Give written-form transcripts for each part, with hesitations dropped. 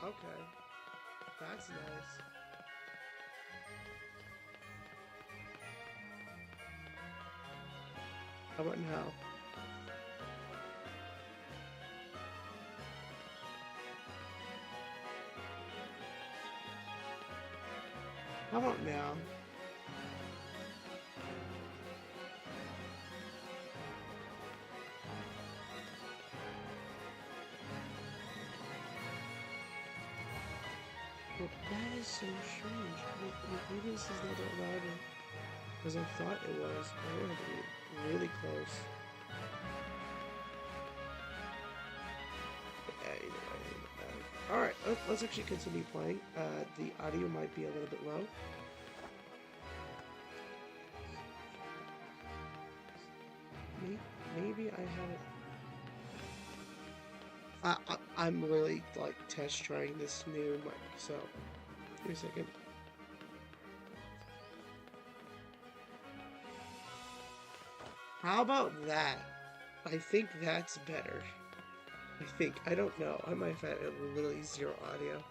Okay, that's nice. How about now? How about now? Well, that is so strange. Maybe this is not that loud as I thought it was. I wanted to be really close. Alright, let's actually continue playing. The audio might be a little bit low. Maybe I have it. I'm really like test trying this new mic, so give me a second. How about that? I think that's better. I think. I don't know. I might have had a little easier audio.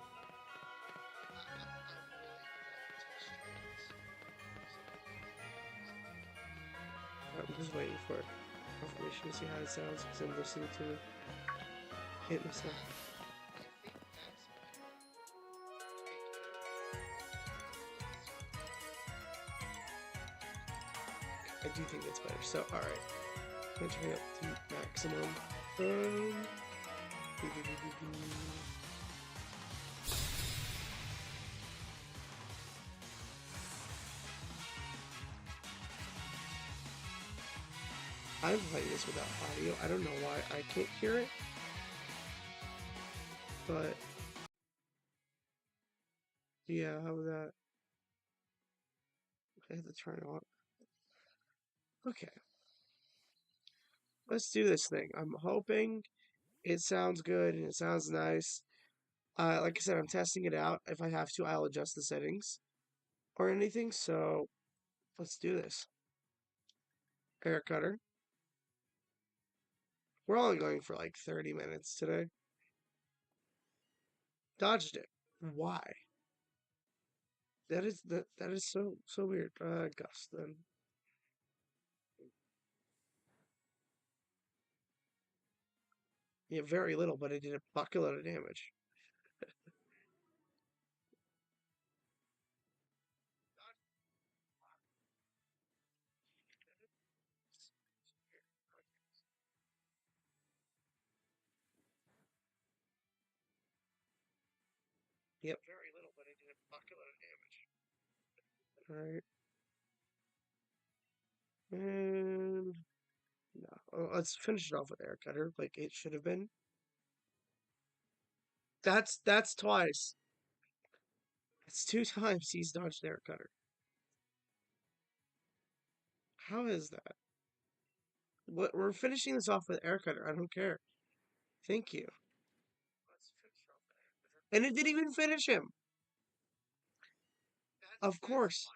I'm just waiting for confirmation to see how it sounds because I'm listening to it myself. I do think it's better. So, alright. I'm gonna turn it up to maximum. Um, I'm playing this without audio. I don't know why I can't hear it, but yeah, how was that? I have to turn it on. Okay, let's do this thing. I'm hoping it sounds good and it sounds nice. Like I said, I'm testing it out. If I have to, I'll adjust the settings or anything. So let's do this. Hair cutter. We're only going for like 30 minutes today. Dodged it. Why? That is so weird. Gus then. Yeah, very little, but it did a bucket load of damage. Yep. Very little, but it did a bucket load of damage. All right. And no. Let's finish it off with air cutter, like it should have been. That's twice. It's two times he's dodged air cutter. How is that? What we're finishing this off with air cutter. I don't care. Thank you. And it didn't even finish him. Of course.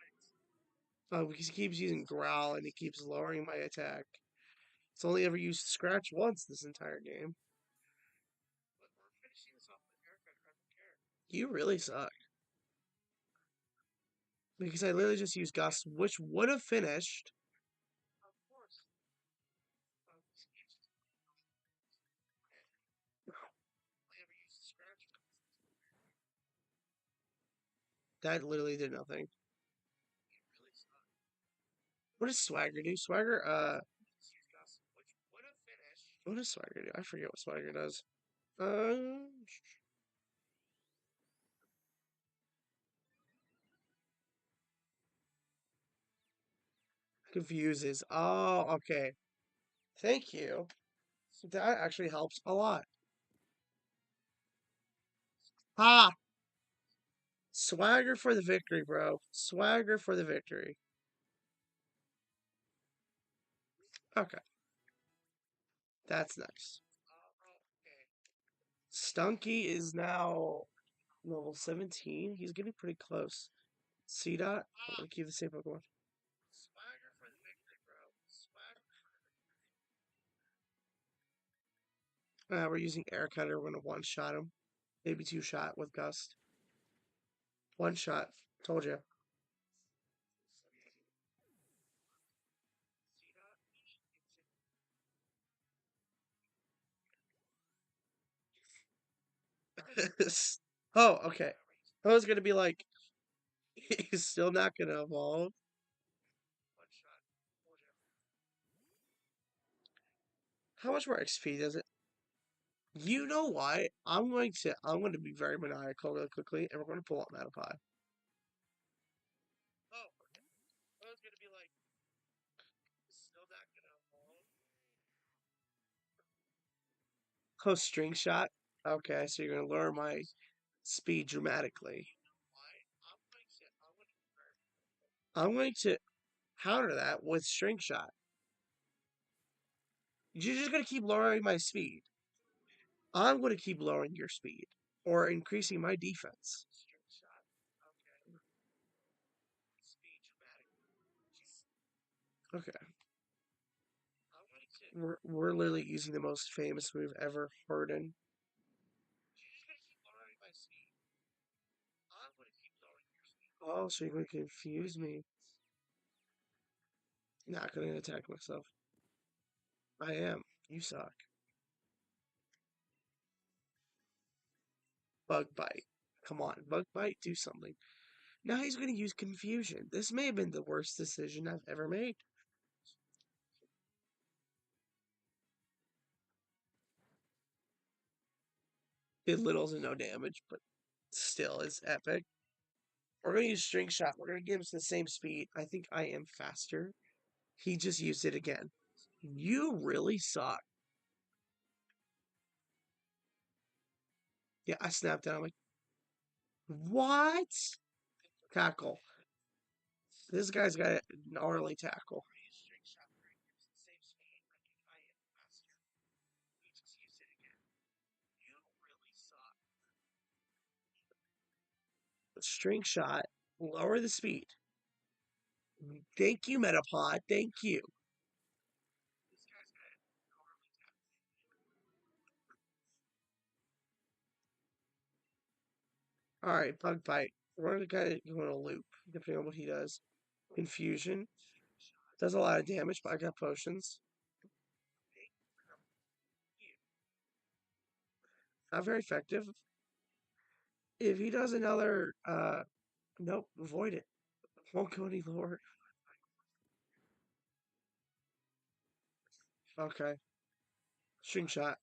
Because he keeps using growl and he keeps lowering my attack. It's only ever used scratch once this entire game. You really suck. Because I literally just used Gust, which would have finished. That literally did nothing. What does Swagger do? What does Swagger do? I forget what Swagger does. Uh, Confuses. Oh, okay. Thank you. That actually helps a lot. Ah, Swagger for the victory, bro. Swagger for the victory. Okay, that's nice. Stunky is now level 17. He's getting pretty close. C dot. I'm gonna keep the same Pokemon. We're using Air Cutter. We're gonna one shot him. Maybe two shot with Gust. One shot. Told you. Oh, okay. I was gonna be like, he's still not gonna evolve. How much more XP does it? You know why? I'm going to be very maniacal really quickly, and we're going to pull up Metapod. Oh, okay. I was gonna be like, still not gonna evolve. Oh, string shot. Okay, so you're gonna lower my speed dramatically. I'm going to counter that with string shot. You're just gonna keep lowering my speed. I'm gonna keep lowering your speed or increasing my defense. Okay. We're literally using the most famous move ever, Harden. Oh, so you're gonna confuse me. Not gonna attack myself. I am. You suck. Bug bite. Come on, bug bite, do something. Now he's gonna use confusion. This may have been the worst decision I've ever made. Did little to no damage, but still, it's epic. We're gonna use string shot. We're gonna give us the same speed. I think I am faster. He just used it again. You really suck. Yeah, I snapped out. I'm like, what? Tackle. This guy's got a gnarly tackle. String shot. Lower the speed. Thank you, Metapod. Thank you. All right, bug bite. We're gonna kind of go in a loop, depending on what he does. Confusion does a lot of damage, but I got potions. Not very effective. If he does another, nope, avoid it. Won't go any lower. Okay, string shot.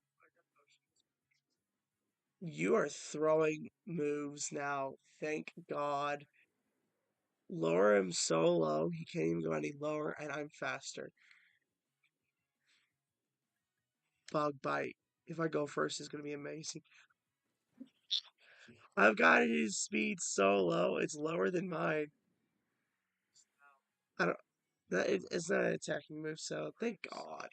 You are throwing moves now. Thank God. Lower him so low, he can't even go any lower, and I'm faster. Bug bite. If I go first, it's going to be amazing. I've got his speed so low, it's lower than mine. I don't. It's not an attacking move, so thank God.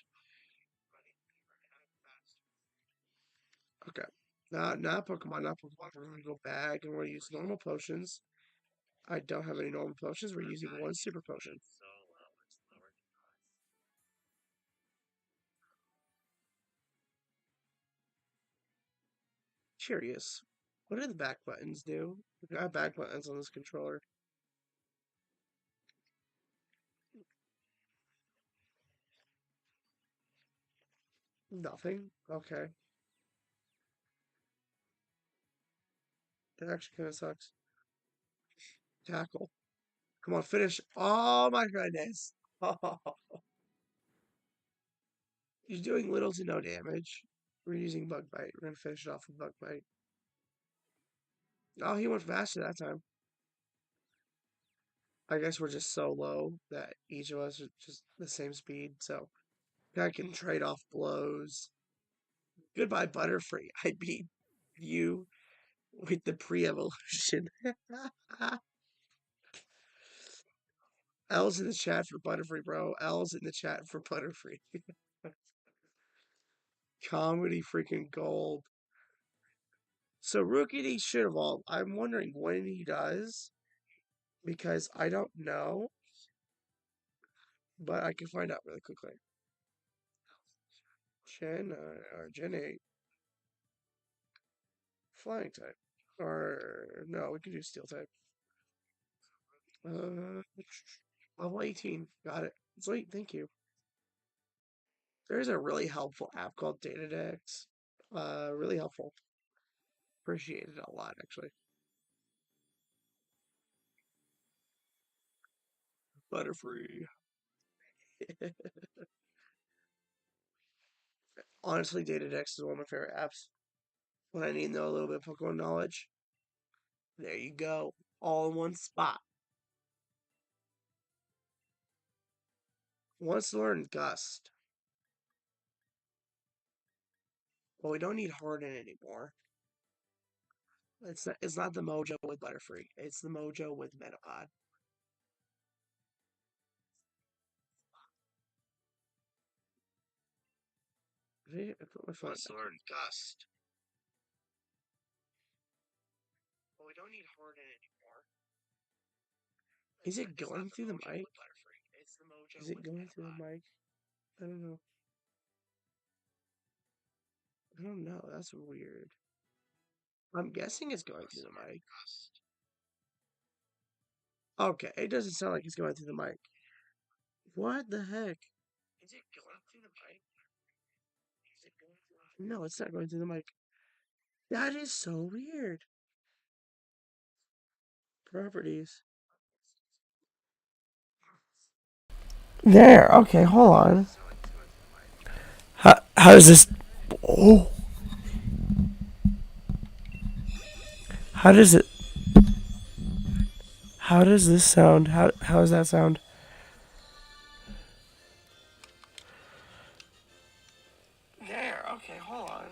Okay. Not Pokemon, not Pokemon. We're gonna go back and we're gonna use normal potions. I don't have any normal potions. We're using one super potion. Curious. What do the back buttons do? We got back buttons on this controller. Nothing. Okay. That actually kind of sucks. Tackle. Come on, finish. Oh my goodness. He's doing little to no damage. We're using Bug Bite. We're gonna finish it off with Bug Bite. Oh, he went faster that time. I guess we're just so low that each of us are just the same speed, so I can trade off blows. Goodbye, Butterfree. I beat you with the pre-evolution. L's in the chat for Butterfree, bro. L's in the chat for Butterfree. Comedy freaking gold. So Rookity should evolve. I'm wondering when he does because I don't know, but I can find out really quickly. Gen 8. Flying type. Or no, we can do steel type. Uh, level 18. Got it. Sweet, thank you. There's a really helpful app called Datadex. Really helpful. Appreciate it a lot, actually. Butterfree. Honestly, Datadex is one of my favorite apps. When I need to know a little bit of Pokemon knowledge, there you go. All in one spot. Wants to learn Gust. But we don't need Harden anymore. It's not the Mojo with Butterfree. It's the Mojo with Metapod. I put my phone. Wants to learn Gust. But we don't need Harden anymore. Is it going through the mic? Is it going through the mic? I don't know. I don't know. That's weird. I'm guessing it's going through the mic. Okay, it doesn't sound like it's going through the mic. What the heck? Is it going through the mic? No, it's not going through the mic. That is so weird. Properties. There. Okay, hold on. How does this? Oh, how does it? How does this sound? How does that sound? There. Okay, hold on.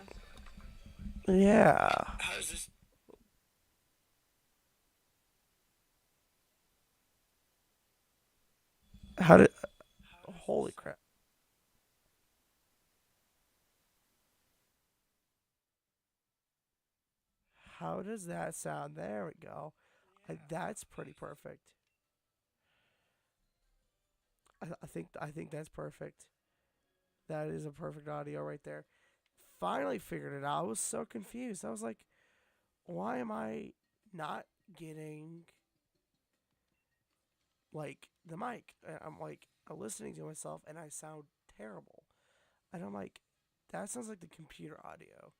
Yeah. How does this? How did? Holy crap! How does that sound? There we go. That's pretty perfect. I think that's perfect. That is a perfect audio right there. Finally figured it out. I was so confused. I was like, why am I not getting like the mic? I'm like listening to myself and I sound terrible. And I'm like, that sounds like the computer audio.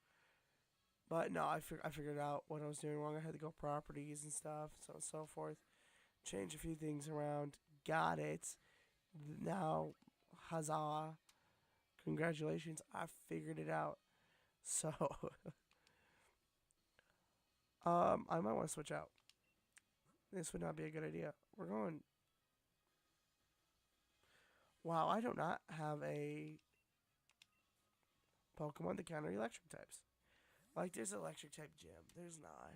But no, I figured out what I was doing wrong. I had to go properties and stuff, so on and so forth. Change a few things around. Got it. Now, huzzah. Congratulations. I figured it out. So, I might want to switch out. This would not be a good idea. We're going. Wow, I do not have a Pokemon to counter electric types. Like, there's electric type gym. There's not.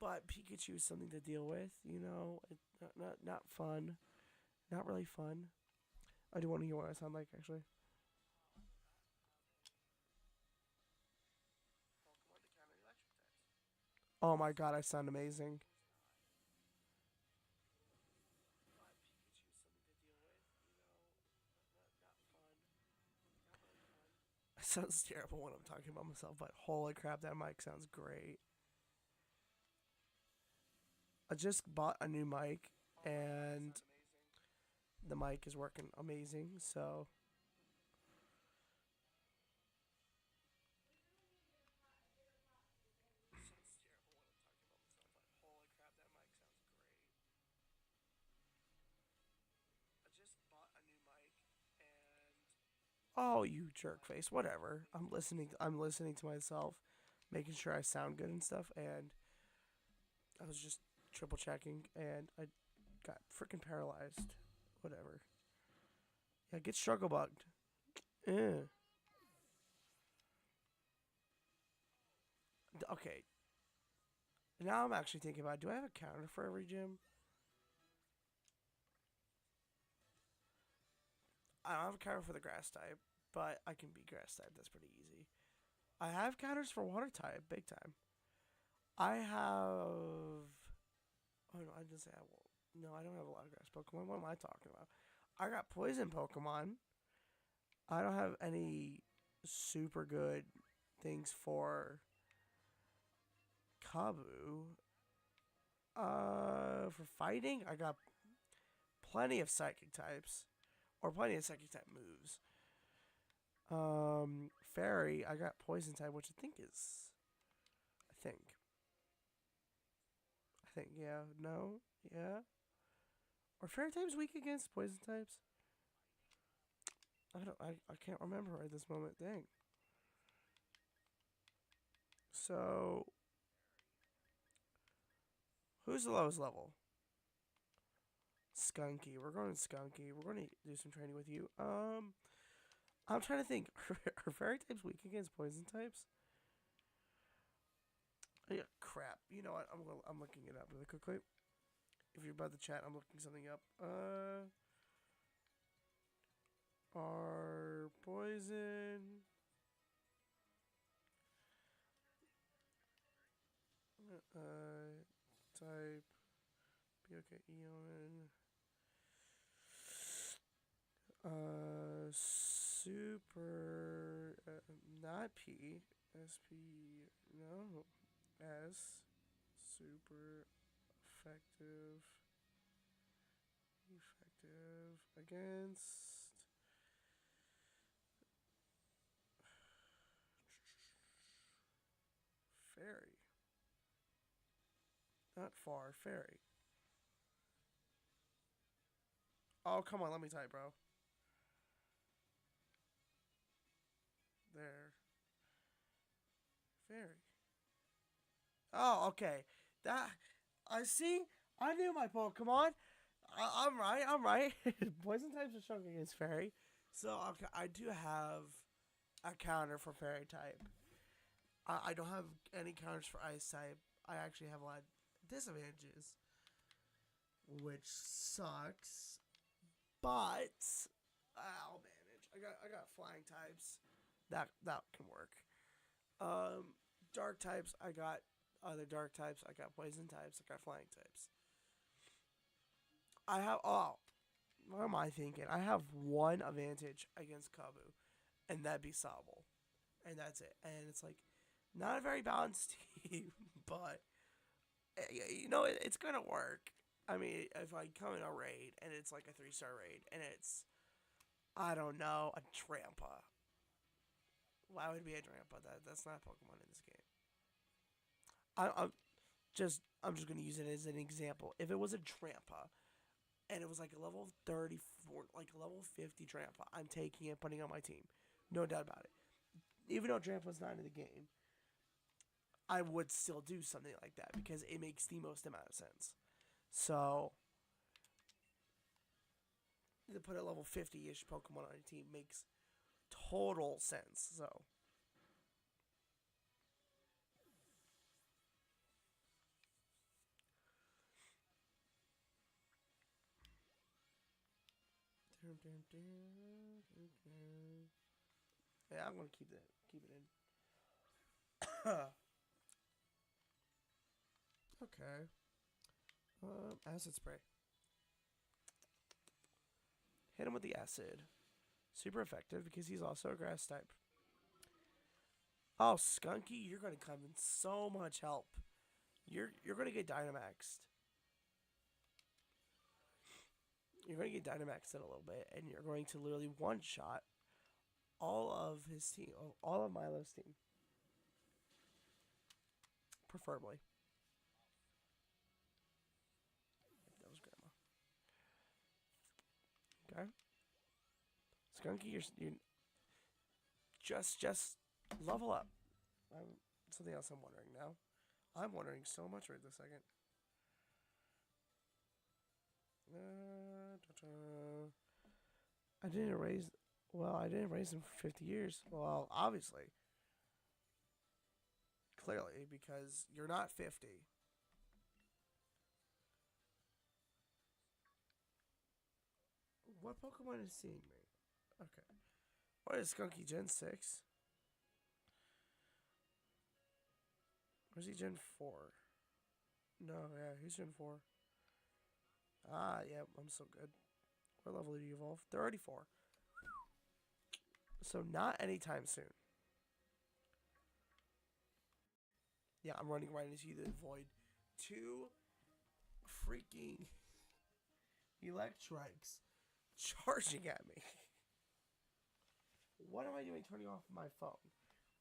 But Pikachu is something to deal with, you know? Not fun. Not really fun. I do want to hear what I sound like, actually. Oh my god, I sound amazing. It sounds terrible when I'm talking about myself, but holy crap, that mic sounds great. I just bought a new mic, and the mic is working amazing, so. Oh, you jerk face. Whatever. I'm listening to myself, making sure I sound good and stuff, and I was just triple checking, and I got freaking paralyzed. Whatever. Yeah, get struggle bugged. Eh. Okay. Now I'm actually thinking about, do I have a counter for every gym? I don't have a counter for the grass type, but I can be grass type. That's pretty easy. I have counters for water type, big time. I have. Oh no, I didn't say I won't. No, I don't have a lot of grass Pokemon. What am I talking about? I got poison Pokemon. I don't have any super good. things for Kabu. For fighting, I got plenty of psychic types, or plenty of psychic type moves. Fairy, I got poison type, which I think is, I think, yeah, no, yeah. Are fairy types weak against poison types? I can't remember right this moment. Dang. So, who's the lowest level? Skunky. We're going Skunky. We're going to do some training with you. I'm trying to think. Are fairy types weak against poison types? Yeah, crap. You know what? I'm looking it up really quickly. If you're about to chat, I'm looking something up. Are poison type BOK Eon super not P S P no S super effective against fairy. Not far, fairy. Oh, come on, let me type, bro. There. Fairy. Oh, okay. That I see. I knew my Pokemon. I'm right. I'm right. Poison types are strong against fairy, so okay, I do have a counter for fairy type. I don't have any counters for ice type. I actually have a lot of disadvantages, which sucks. But I'll manage. I got flying types. That can work. Dark types. I got other dark types. I got poison types. I got flying types. I have what am I thinking? I have one advantage against Kabu, and that'd be Sobble, and that's it. And it's like not a very balanced team, but it's gonna work. I mean, if I come in a raid and it's like a 3-star raid, and it's I don't know a Trampa. Why would it be a Trampa? That's not a Pokemon in this game. I'm just gonna use it as an example. If it was a Trampa and it was like a level 34, like a level 50 Trampa, I'm taking it, putting it on my team, no doubt about it. Even though Trampa's not in the game, I would still do something like that because it makes the most amount of sense. So to put a level 50-ish Pokemon on your team makes total sense. So yeah, I'm gonna keep it in. Okay. Acid spray. Hit him with the acid. Super effective because he's also a grass type. Oh, Skunky, you're gonna come in so much help. You're gonna get Dynamaxed. You're gonna get Dynamaxed in a little bit, and you're going to literally one shot all of his team, all of Milo's team, preferably. That was Grandma. Okay, Skunky, you're just level up. Something else I'm wondering now. I'm wondering so much right this second. I didn't raise. Well, I didn't raise him for 50 years. Well, obviously, clearly, because you're not 50. What Pokemon is seeing me? Okay. What is Skunky Gen 6? Or is he Gen 4? No, yeah, he's Gen 4. Ah, yeah, I'm so good. What level did you evolve? 34. So not anytime soon. Yeah, I'm running right into the void. Two freaking Electrikes charging at me. What am I doing turning off my phone?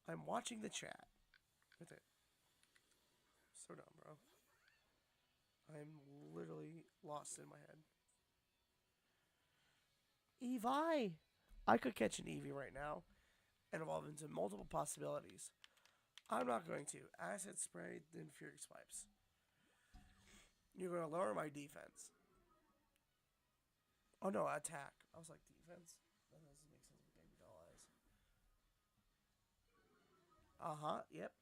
I'm watching the chat. That's it. So dumb, bro. I'm literally lost in my head. Evi! I could catch an Eevee right now and evolve into multiple possibilities. I'm not going to. Acid Spray, then Fury Swipes. You're going to lower my defense. Oh no, attack. I was like, defense? That doesn't make sense with Baby Doll Eyes. Uh-huh, yep.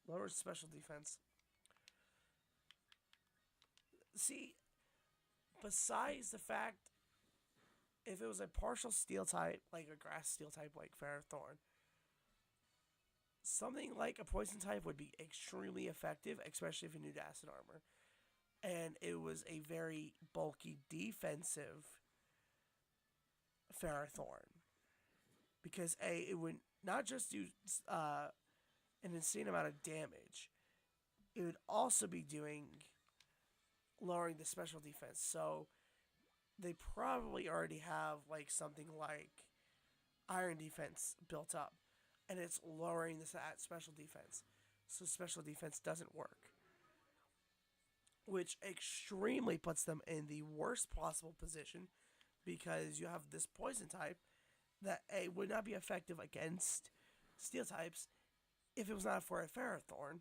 Lowers special defense. See, besides the fact, if it was a partial steel type, like a grass steel type like Ferrothorn, something like a poison type would be extremely effective, especially if you knew acid armor. And it was a very bulky defensive Ferrothorn. Because A, it would not just do an insane amount of damage, it would also be doing lowering the special defense. So they probably already have like something like iron defense built up, and it's lowering this at special defense. So special defense doesn't work, which extremely puts them in the worst possible position because you have this poison type that A would not be effective against steel types if it was not for a Ferrothorn,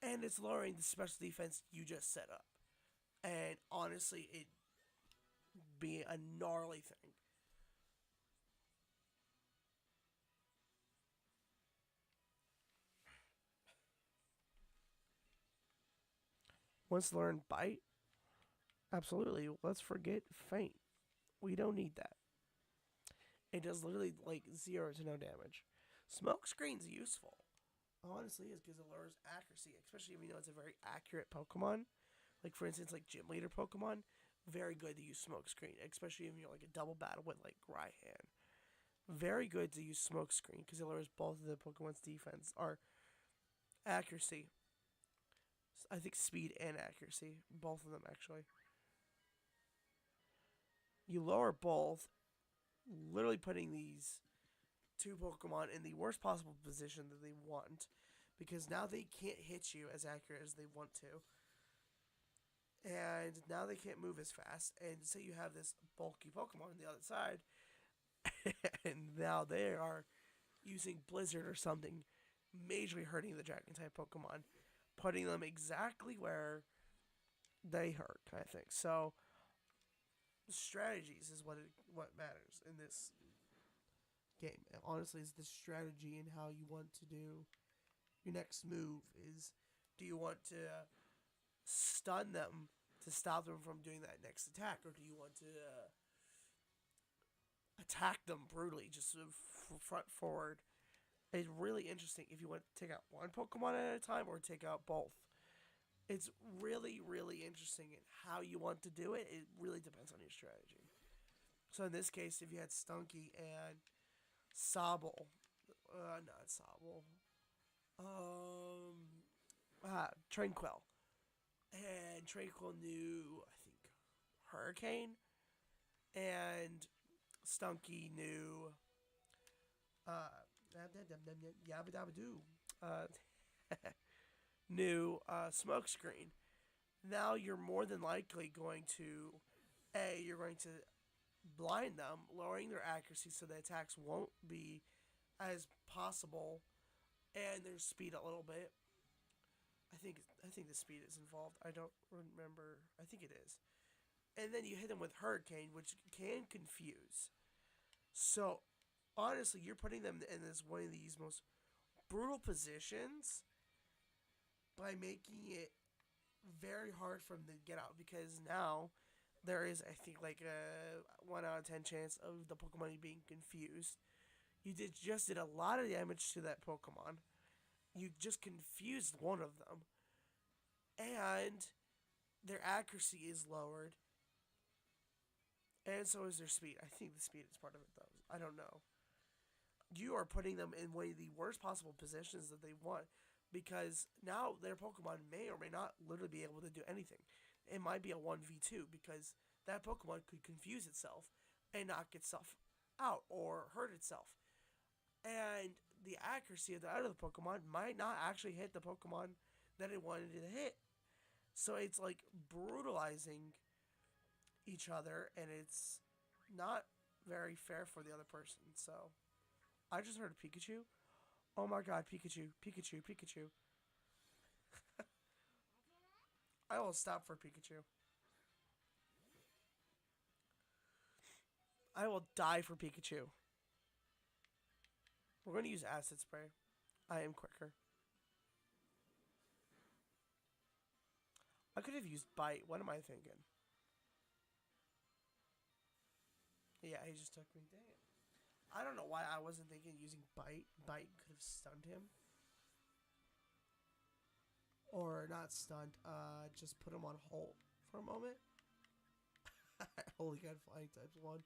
and it's lowering the special defense you just set up. And honestly, it be a gnarly thing. Once learned bite, absolutely. Let's forget faint. We don't need that. It does literally like 0 to no damage. Smoke screen's useful. Honestly, is because it lowers accuracy, especially if you know it's a very accurate Pokemon. Like for instance, like gym leader Pokemon, very good to use smoke screen, especially if you're like a double battle with like Raihan. Very good to use smoke screen because it lowers both of the Pokemon's defense or accuracy. I think speed and accuracy, both of them actually. You lower both, literally putting these two Pokemon in the worst possible position that they want, because now they can't hit you as accurate as they want to, and now they can't move as fast. And say you have this bulky Pokemon on the other side, and now they are using Blizzard or something, majorly hurting the Dragon type Pokemon, putting them exactly where they hurt, kind of thing. So strategies is what matters in this game. And honestly, is the strategy and how you want to do your next move. Is do you want to stun them to stop them from doing that next attack, or do you want to attack them brutally, just front forward? It's really interesting if you want to take out one Pokemon at a time or take out both. It's really, really interesting in how you want to do it. It really depends on your strategy. So in this case, if you had Stunky and Sobble, not Sobble, Tranquil, and Tranquil knew, I think, Hurricane, and Stunky knew, uh, Yabba Dabba Doo, uh, knew Smokescreen. Now you're more than likely going to, you're going to blind them, lowering their accuracy so the attacks won't be as possible, and their speed a little bit. I think the speed is involved. I don't remember. I think it is. And then you hit them with Hurricane, which can confuse. So honestly, you're putting them in this one of these most brutal positions by making it very hard for them to get out, because now there is, I think, like a 1 out of 10 chance of the Pokemon being confused. You just did a lot of damage to that Pokemon. You just confused one of them, and their accuracy is lowered, and so is their speed. I think the speed is part of it, though. I don't know. you are putting them in one of the worst possible positions that they want, because now their Pokemon may or may not literally be able to do anything. It might be a 1v2 because that Pokemon could confuse itself and knock itself out or hurt itself. And the accuracy of the other Pokemon might not actually hit the Pokemon that it wanted to hit. So it's like brutalizing each other, and it's not very fair for the other person. So I just heard a Pikachu. Oh my god, Pikachu, Pikachu, Pikachu. I will stop for Pikachu. I will die for Pikachu. We're going to use Acid Spray. I am quicker. I could have used Bite. What am I thinking? Yeah, he just took me. Dang it. I don't know why I wasn't thinking using Bite. Bite could have stunned him. Or not stunned, just put him on hold for a moment. Holy god, flying types. 1,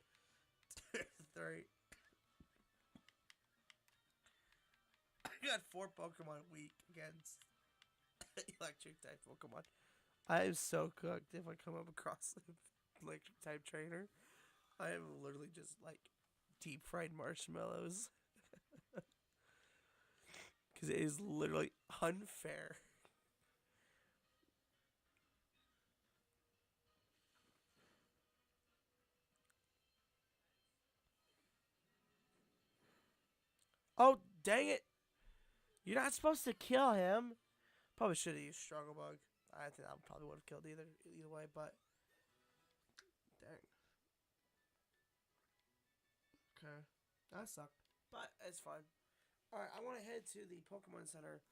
2, 3. I got 4 Pokemon weak against electric type Pokemon. I am so cooked if I come up across an electric type trainer. I am literally just like deep fried marshmallows. Because it is literally unfair. Oh, dang it. You're not supposed to kill him. Probably should have used Struggle Bug. I think that probably would have killed either way, but dang. Okay. That sucked. But it's fine. Alright, I want to head to the Pokemon Center,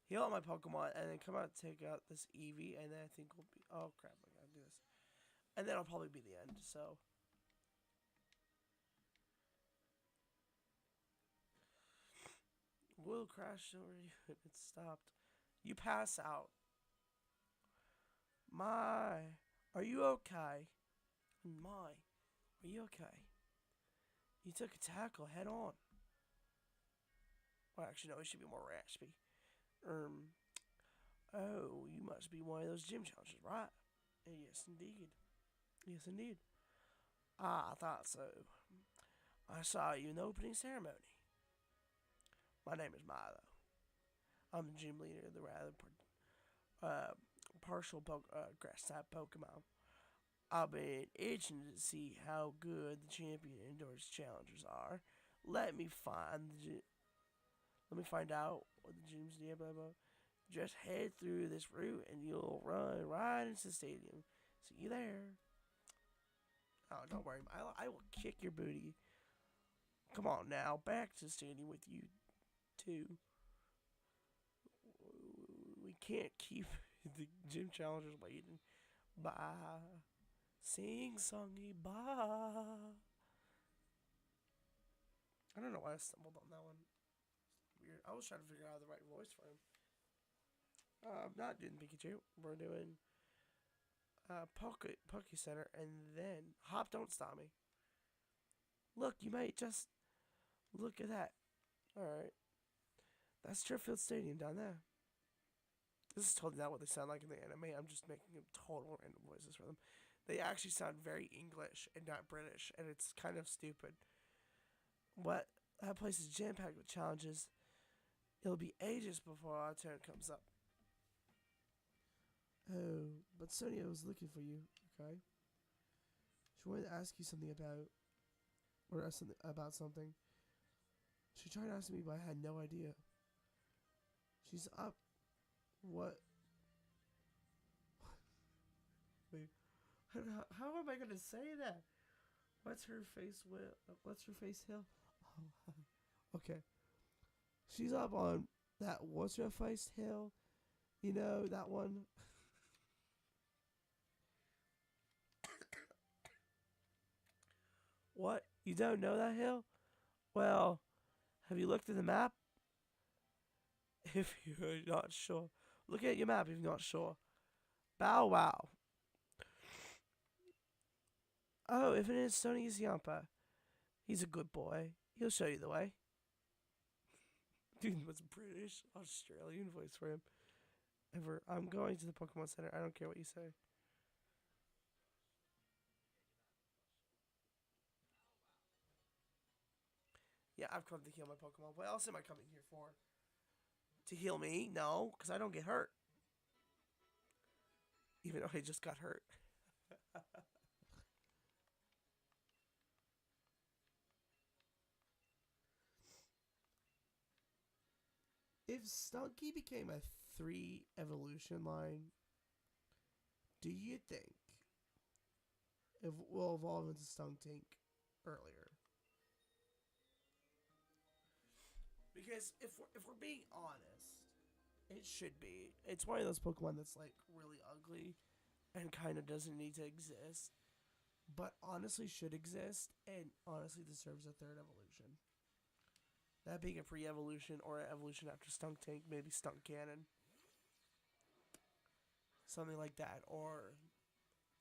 heal out my Pokemon, and then come out and take out this Eevee, and then I think we'll be. Oh crap, I gotta do this. And then it'll probably be the end, so. Will crash over you. It stopped. You pass out. My. Are you okay? My. Are you okay? You took a tackle head on. Well, actually, no, it should be more raspy. Oh, you must be one of those gym challenges, right? Yes, indeed. Yes, indeed. Ah, I thought so. I saw you in the opening ceremony. My name is Milo. I'm the gym leader of the rather uh, partial grass type Pokemon. I've been itching to see how good the champion indoors challengers are. Let me find the Let me find out what the gym's near. Blah blah. Just head through this route and you'll run right into the stadium. See you there. Oh, don't worry. I will kick your booty. Come on now, back to the stadium with you too. We can't keep the gym challengers waiting. Bye. Sing songy bye. I don't know why I stumbled on that one. Weird. I was trying to figure out the right voice for him. I'm not doing Pikachu. We're doing Poke Center, and then Hop. Don't stop me. Look, you might just look at that. All right, that's Turffield Stadium down there. This is totally not what they sound like in the anime. I'm just making total random voices for them. They actually sound very English and not British, and it's kind of stupid. What? That place is jam packed with challenges. It'll be ages before our turn comes up. Oh, but Sonia was looking for you. Okay. She wanted to ask you something about something. She tried to ask me, but I had no idea. She's up. What? Wait. How am I gonna say that? What's her face? What's her face hill? Oh, okay. She's up on that. What's her face hill? You know that one. What? You don't know that hill? Well, have you looked at the map? If you're not sure, look at your map if you're not sure. Bow wow. Oh, if it is Sony Yampa, he's a good boy. He'll show you the way. Dude was British, Australian voice for him. Ever. I'm going to the Pokemon Center. I don't care what you say. Yeah, I've come to heal my Pokemon. What else am I coming here for? To heal me? No, because I don't get hurt. Even though I just got hurt. If Stunky became a 3 evolution line, do you think it will evolve into Stuntank earlier? Because if we're being honest, it should be. It's one of those Pokemon that's like really ugly and kind of doesn't need to exist, but honestly should exist and honestly deserves a 3rd evolution. That being a pre-evolution or an evolution after Stuntank, maybe Stunk Cannon, something like that, or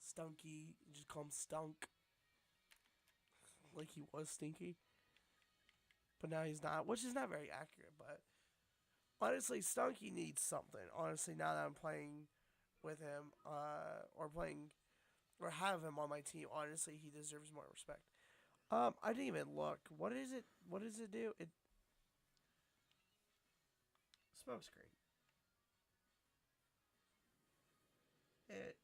Stunky, just call him Stunk, like he was Stinky, but now he's not, which is not very accurate. But honestly, Stunky needs something. Honestly, now that I'm playing with him, or playing, or have him on my team, honestly, he deserves more respect. I didn't even look. What is it? What does it do? It smokescreen. It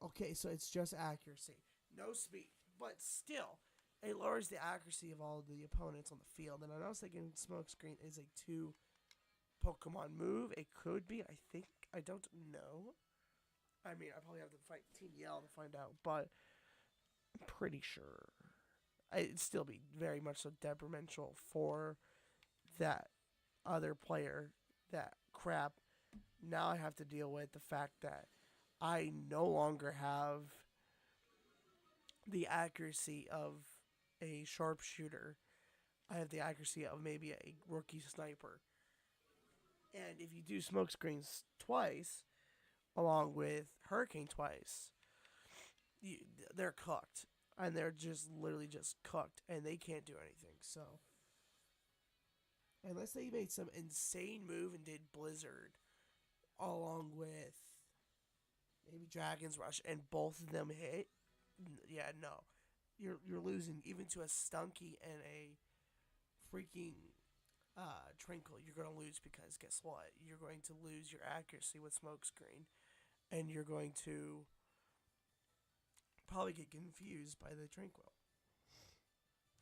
okay, so it's just accuracy, no speed, but still, it lowers the accuracy of all of the opponents on the field. And I was thinking Smokescreen is a 2 Pokemon move. It could be. I think. I don't know. I mean, I probably have to fight Team Yell to find out, but I'm pretty sure. It'd still be very much so detrimental for that other player. That crap. Now I have to deal with the fact that I no longer have the accuracy of a sharpshooter. I have the accuracy of maybe a rookie sniper. And if you do smoke screens twice, along with Hurricane twice, you, they're cooked. And they're just literally just cooked. And they can't do anything. So, unless they made some insane move and did Blizzard, along with maybe Dragon's Rush, and both of them hit, yeah, no. You're losing even to a Stunky and a freaking Trinkle. You're going to lose because guess what? You're going to lose your accuracy with Smokescreen, and you're going to probably get confused by the Tranquil.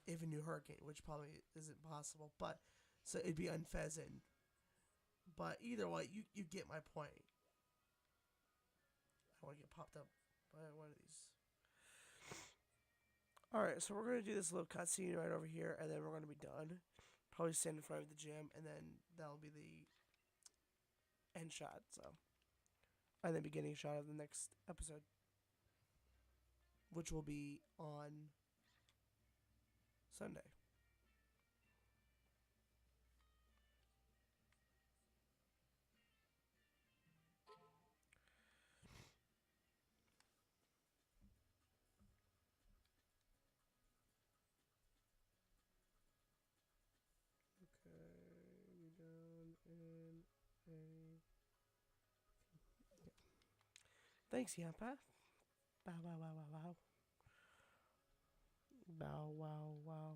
If a new Hurricane, which probably isn't possible, but so it'd be Unfezant. But either way, you get my point. I want to get popped up by one of these. Alright, so we're going to do this little cutscene right over here, and then we're going to be done. Probably stand in front of the gym, and then that'll be the end shot, so. And then beginning shot of the next episode, which will be on Sunday. Okay, down in a. Thanks, Yampa. Bow, wow, wow, wow, wow. Bow, wow, wow.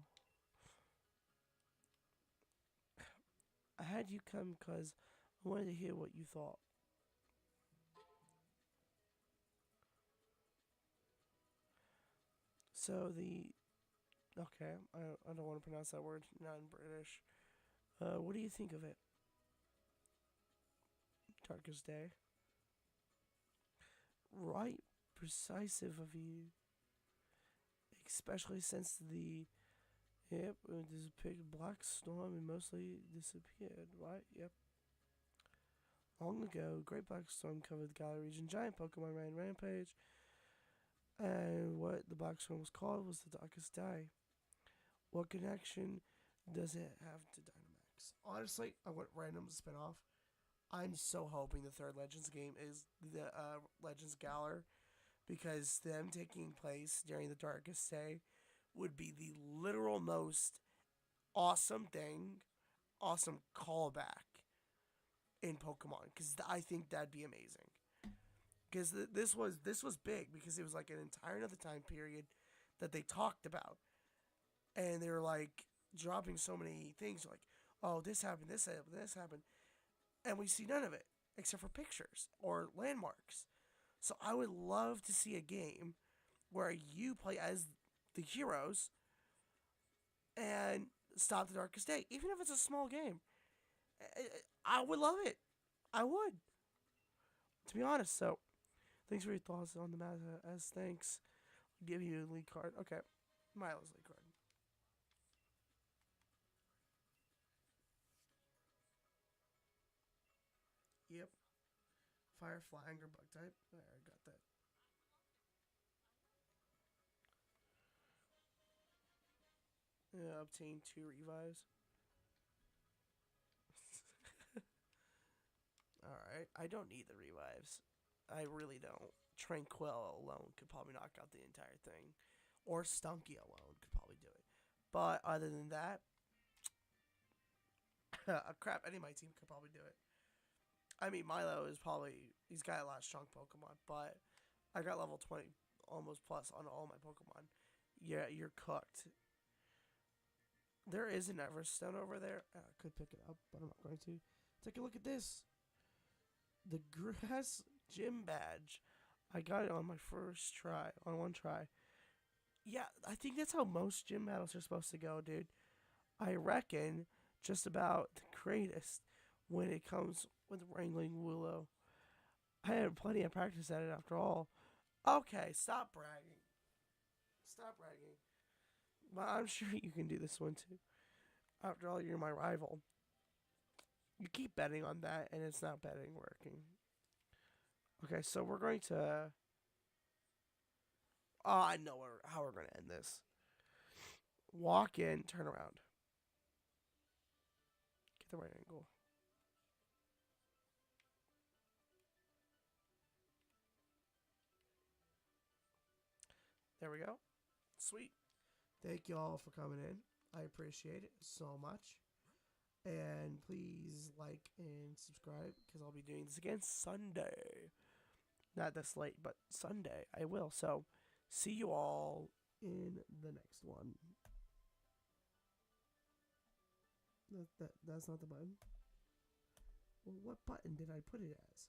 I had you come because I wanted to hear what you thought. So the. Okay, I don't want to pronounce that word, not in British. What do you think of it? Darkest Day. Right, precisive of you. Especially since the. Yep, disappeared Black Storm and mostly disappeared, right? Yep. Long ago, Great Black Storm covered the Galar region. Giant Pokemon ran rampage. And what the Black Storm was called was the Darkest Day. What connection does it have to Dynamax? Honestly, I went random spinoff. I'm so hoping the 3rd Legends game is the Legends Galar, because them taking place during the Darkest Day would be the literal most awesome thing, awesome callback in Pokemon because I think that'd be amazing. Because this was big because it was like an entire another time period that they talked about, and they were like dropping so many things like, oh, this happened, this happened, this happened, and we see none of it except for pictures or landmarks. So I would love to see a game where you play as the heroes and stop the darkest day, even if it's a small game. I would love it. I would, to be honest. So thanks for your thoughts on the matter. As thanks, I'll give you a lead card. Okay, Milo's lead card. Yep, fire, flying, or bug type. There, I got that. Obtain 2 revives. All right, I don't need the revives. I really don't. Tranquil alone could probably knock out the entire thing, or Stunky alone could probably do it. But other than that, crap, any of my team could probably do it. I mean, Milo is probably he's got a lot of strong Pokemon, but I got level 20 almost plus on all my Pokemon. Yeah, you're cooked. There is an Everstone over there. I could pick it up, but I'm not going to. Take a look at this. The Grass Gym Badge. I got it on my first try, on one try. Yeah, I think that's how most gym battles are supposed to go, dude. I reckon just about the greatest when it comes with wrangling Willow. I had plenty of practice at it after all. Okay, stop bragging. Stop bragging. But I'm sure you can do this one too. After all, you're my rival. You keep betting on that, and it's not betting working. Okay, so we're going to. Oh, I know how we're going to end this. Walk in, turn around. Get the right angle. There we go. Sweet. Thank you all for coming in. I appreciate it so much. And please like and subscribe because I'll be doing this again Sunday. Not this late, but Sunday I will. So see you all in the next one. That's not the button. Well, what button did I put it as?